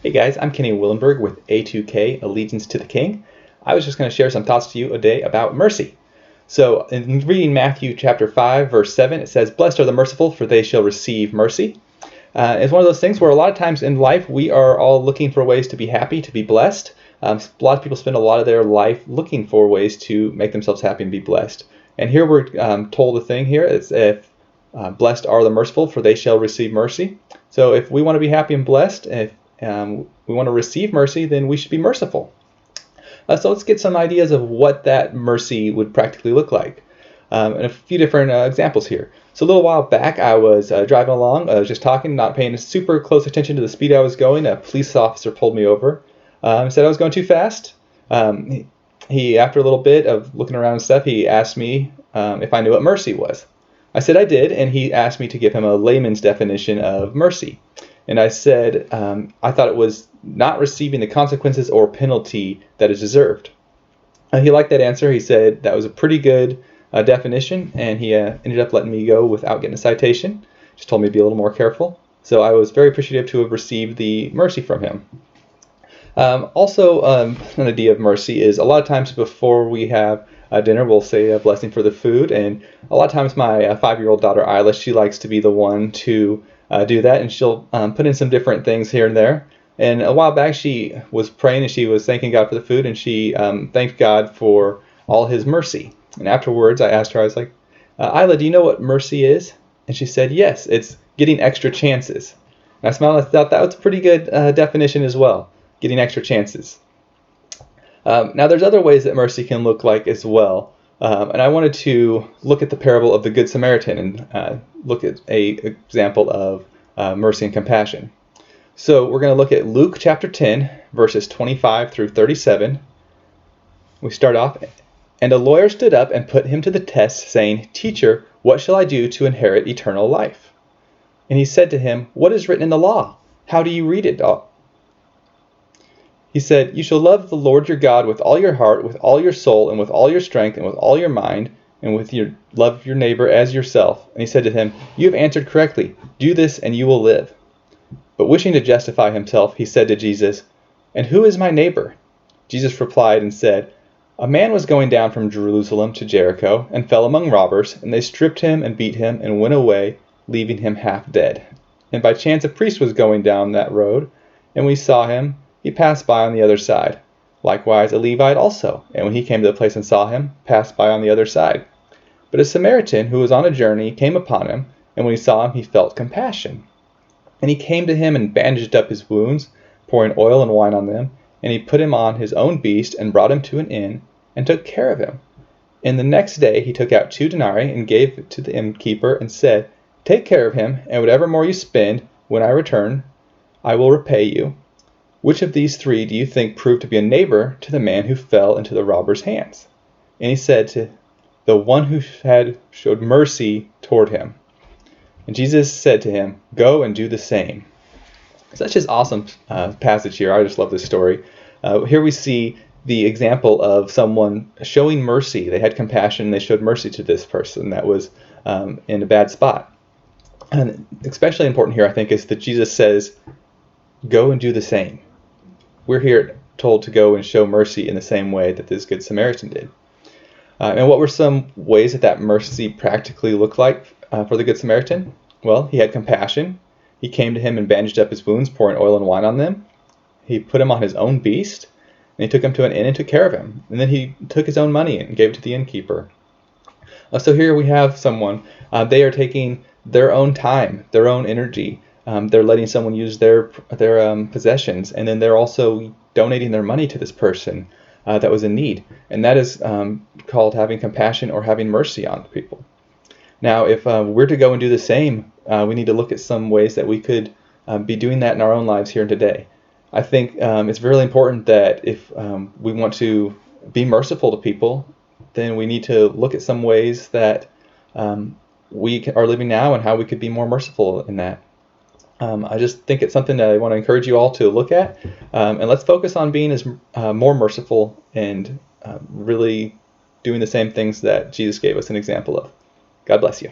Hey guys, I'm Kenny Willenberg with A2K, Allegiance to the King. I was just going to share some thoughts to you today about mercy. So, in reading Matthew chapter 5, verse 7, it says, "Blessed are the merciful, for they shall receive mercy." It's one of those things where a lot of times in life we are all looking for ways to be happy, to be blessed. A lot of people spend a lot of their life looking for ways to make themselves happy and be blessed. And here we're told the thing here is if blessed are the merciful, for they shall receive mercy. So if we want to be happy and blessed, if we want to receive mercy, then we should be merciful. So let's get some ideas of what that mercy would practically look like. And a few different examples here. So a little while back, I was driving along. I was just talking, not paying super close attention to the speed I was going. A police officer pulled me over. Said I was going too fast. He, after a little bit of looking around and stuff, he asked me if I knew what mercy was. I said I did, and he asked me to give him a layman's definition of mercy. And I said I thought it was not receiving the consequences or penalty that is deserved. He liked that answer. He said that was a pretty good definition, and he ended up letting me go without getting a citation. Just told me to be a little more careful. So I was very appreciative to have received the mercy from him. Also, an idea of mercy is a lot of times before we have dinner, we'll say a blessing for the food. And a lot of times my 5-year-old daughter, Isla, she likes to be the one to do that. And she'll put in some different things here and there. And a while back, she was praying and she was thanking God for the food. And she thanked God for all his mercy. And afterwards, I asked her, I was like, Isla, do you know what mercy is? And she said, yes, it's getting extra chances. And I smiled and I thought that was a pretty good definition as well. Getting extra chances. Now there's other ways that mercy can look like as well. And I wanted to look at the parable of the Good Samaritan and look at an example of mercy and compassion. So we're going to look at Luke chapter 10, verses 25 through 37. We start off, "And a lawyer stood up and put him to the test, saying, 'Teacher, what shall I do to inherit eternal life?' And he said to him, 'What is written in the law? How do you read it?' He said, 'You shall love the Lord your God with all your heart, with all your soul, and with all your strength, and with all your mind, and with your love your neighbor as yourself.' And he said to him, 'You have answered correctly. Do this, and you will live.' But wishing to justify himself, he said to Jesus, 'And who is my neighbor?' Jesus replied and said, 'A man was going down from Jerusalem to Jericho, and fell among robbers, and they stripped him and beat him, and went away, leaving him half dead. And by chance a priest was going down that road, and when he saw him, he passed by on the other side. Likewise a Levite also, and when he came to the place and saw him, passed by on the other side. But a Samaritan who was on a journey came upon him, and when he saw him, he felt compassion. And he came to him and bandaged up his wounds, pouring oil and wine on them, and he put him on his own beast and brought him to an inn, and took care of him. And the next day he took out 2 denarii and gave it to the innkeeper, and said, 'Take care of him, and whatever more you spend, when I return, I will repay you.' Which of these 3 do you think proved to be a neighbor to the man who fell into the robber's hands?" And he said, "To the one who had showed mercy toward him." And Jesus said to him, "Go and do the same." Such an awesome passage here. I just love this story. Here we see the example of someone showing mercy. They had compassion. They showed mercy to this person that was in a bad spot. And especially important here, I think, is that Jesus says, "Go and do the same." We're here told to go and show mercy in the same way that this Good Samaritan did. And what were some ways that mercy practically looked like for the Good Samaritan? Well, he had compassion. He came to him and bandaged up his wounds, pouring oil and wine on them. He put him on his own beast, and he took him to an inn and took care of him. And then he took his own money and gave it to the innkeeper. So here we have someone, they are taking their own time, their own energy. They're letting someone use their possessions, and then they're also donating their money to this person that was in need. And that is called having compassion or having mercy on people. Now, if we're to go and do the same, we need to look at some ways that we could be doing that in our own lives here and today. I think it's really important that if we want to be merciful to people, then we need to look at some ways that we are living now and how we could be more merciful in that. I just think it's something that I want to encourage you all to look at. And let's focus on being as more merciful and really doing the same things that Jesus gave us an example of. God bless you.